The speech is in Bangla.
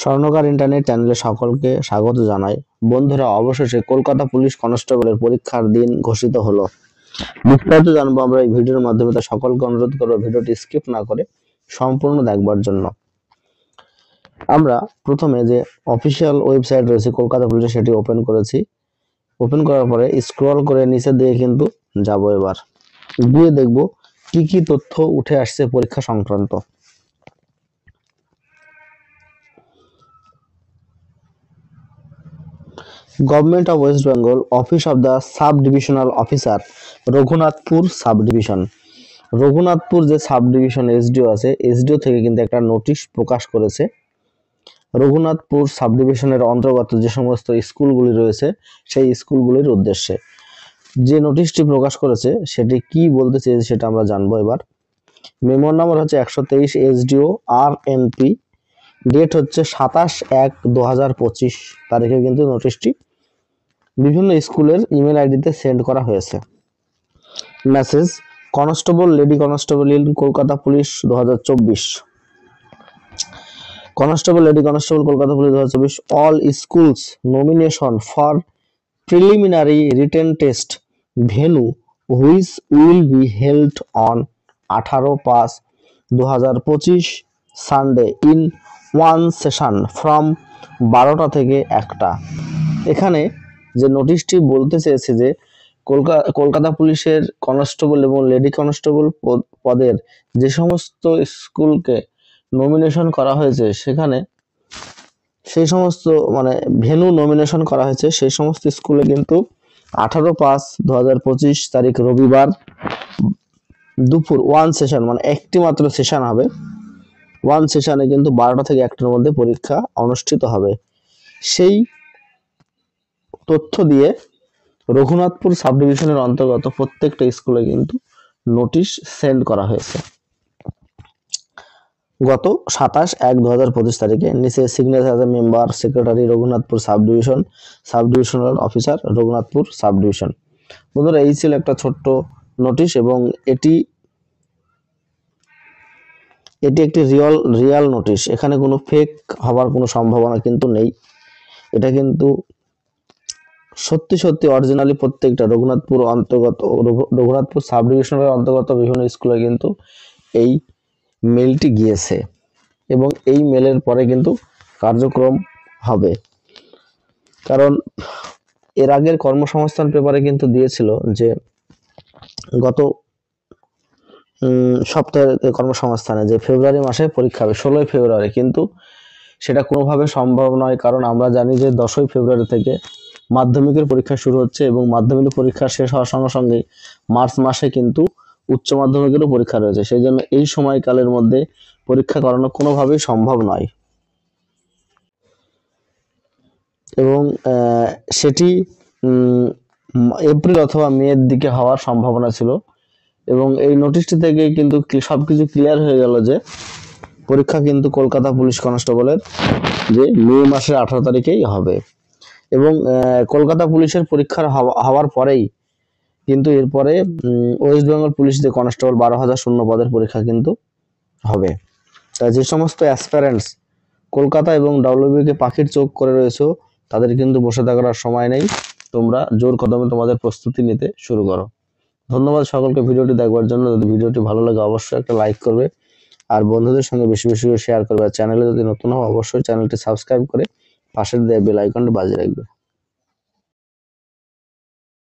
স্বর্ণকার ইন্টারনেট চ্যানেলে সকলকে স্বাগত জানাই। বন্ধুরা, অবশেষে কলকাতা পুলিশ কনস্টেবলের পরীক্ষার দিন ঘোষিত হলো। বিস্তারিত জানবো আমরা এই ভিডিওর মাধ্যমে, তাই সকলকে অনুরোধ করবো ভিডিওটি স্কিপ না করে সম্পূর্ণ দেখবার জন্য। আমরা প্রথমে যে অফিসিয়াল ওয়েবসাইট রয়েছে কলকাতা পুলিশের, সেটি ওপেন করেছি। ওপেন করার পরে স্ক্রল করে নিচের দিকে কিন্তু যাবো। এবার গিয়ে দেখবো কি কি তথ্য উঠে আসছে পরীক্ষা সংক্রান্ত। Government of West Bengal, office of the sub divisional officer, Raghunathpur sub division. Raghunathpur যে সাব ডিভিশন এসডিও আছে, এসডিও থেকে কিন্তু একটা নোটিশ প্রকাশ করেছে। রঘুনাথপুর সাব ডিভিশনের অন্তর্গত যে সমস্ত স্কুলগুলি রয়েছে সেই স্কুলগুলির উদ্দেশ্যে যে নোটিশটি প্রকাশ করেছে সেটি কি বলতে চেয়েছে সেটা আমরা জানবো। এবার মেমোর নাম্বার হচ্ছে 123 এসডিও RNP, ডেট হচ্ছে 27/1/2025 তারিখে কিন্তু নোটিশটি বিভিন্ন স্কুলের ইমেল আইডিতে সেন্ড করা হয়েছে। Message: constable, lady constable in Kolkata police 2024। Constable, lady constable Kolkata police 2024, all schools nomination for preliminary written test venue which will be held on 18/5/2025 Sunday in one session from 12টা থেকে 1টা। এখানে যে নোটিশটি বলতে চেয়েছে যে কলকাতা পুলিশের কনস্টেবল এবং লেডি কনস্টেবল পদের যে সমস্ত স্কুলকে নমিনেশন করা হয়েছে, সেখানে সেই সমস্ত ভেন্যু নমিনেশন করা হয়েছে, সেই সমস্ত স্কুলে কিন্তু 18/5/2025 তারিখ রবিবার দুপুর ওয়ান সেশন একটি মাত্র সেশন হবে। ওয়ান সেশনে কিন্তু 12টা থেকে 1টার মধ্যে পরীক্ষা অনুষ্ঠিত হবে। সেই তথ্য দিয়ে রঘুনাথপুর সাব ডিভিশনের অন্তর্গত প্রত্যেকটা স্কুলে কিন্তু নোটিশ সেন্ড করা হয়েছে গত 27/1/2025 তারিখে। নিচে সিগনেচার আছে member, secretary, Raghunathpur sub division, sub divisional officer, Raghunathpur sub division. বন্ধুরা, এই ছিল একটা ছোট্ট নোটিশ এবং এটি একটি রিয়াল নোটিশ। এখানে কোনো ফেক হওয়ার কোনো সম্ভাবনা কিন্তু নেই। এটা কিন্তু সত্যি অরিজিনালি প্রত্যেকটা রঘুনাথপুর সাব ডিভিশনের অন্তর্গত বিভিন্ন স্কুলে কিন্তু এই মেলটি গিয়েছে এবং এই মেলের পরে কিন্তু কার্যক্রম হবে। কারণ এর আগের কর্মসংস্থান পেপারে কিন্তু দিয়েছিল যে গত সপ্তাহের কর্মসংস্থানে যে ফেব্রুয়ারি মাসে পরীক্ষা হবে, 16ই ফেব্রুয়ারি, কিন্তু সেটা কোনোভাবে সম্ভব নয়। কারণ আমরা জানি যে 10ই ফেব্রুয়ারি থেকে মাধ্যমিকের পরীক্ষা শুরু হচ্ছে এবং মাধ্যমিক পরীক্ষা শেষ হওয়ার সঙ্গে সঙ্গে মার্চ মাসে কিন্তু উচ্চ মাধ্যমিকেরও পরীক্ষা রয়েছে। সেই জন্য এই সময়কালের মধ্যে পরীক্ষা করানো কোনোভাবেই সম্ভব নয় এবং সেটি এপ্রিল অথবা মের দিকে হওয়ার সম্ভাবনা ছিল। এবং এই নোটিশটি থেকে কিন্তু সবকিছু ক্লিয়ার হয়ে গেল যে পরীক্ষা কিন্তু কলকাতা পুলিশ কনস্টেবলের যে মে মাসের 18 তারিখেই হবে। এবং কলকাতা পুলিশের পরীক্ষার হওয়ার পরেই কিন্তু এরপরে ওয়েস্ট বেঙ্গল পুলিশ যে কনস্টেবল 12,000 শূন্য পদের পরীক্ষা কিন্তু হবে। তাই যে সমস্ত অ্যাসপিরেন্টস কলকাতা এবং ডাব্লিউবিকে পাখির চোখ করে রয়েছে, তাদের কিন্তু বসে থাকার সময় নেই। তোমরা জোর কদমে তোমাদের প্রস্তুতি নিতে শুরু করো। ধন্যবাদ সকলকে ভিডিওটি দেখবার জন্য। যদি ভিডিওটি ভালো লাগে অবশ্যই একটা লাইক করবে আর বন্ধুদের সঙ্গে বেশি বেশি করে শেয়ার করবে। আর চ্যানেলে যদি নতুন হও অবশ্যই চ্যানেলটি সাবস্ক্রাইব করে পাশের দেওয়া বেল আইকনটি বাজিয়ে রাখবে।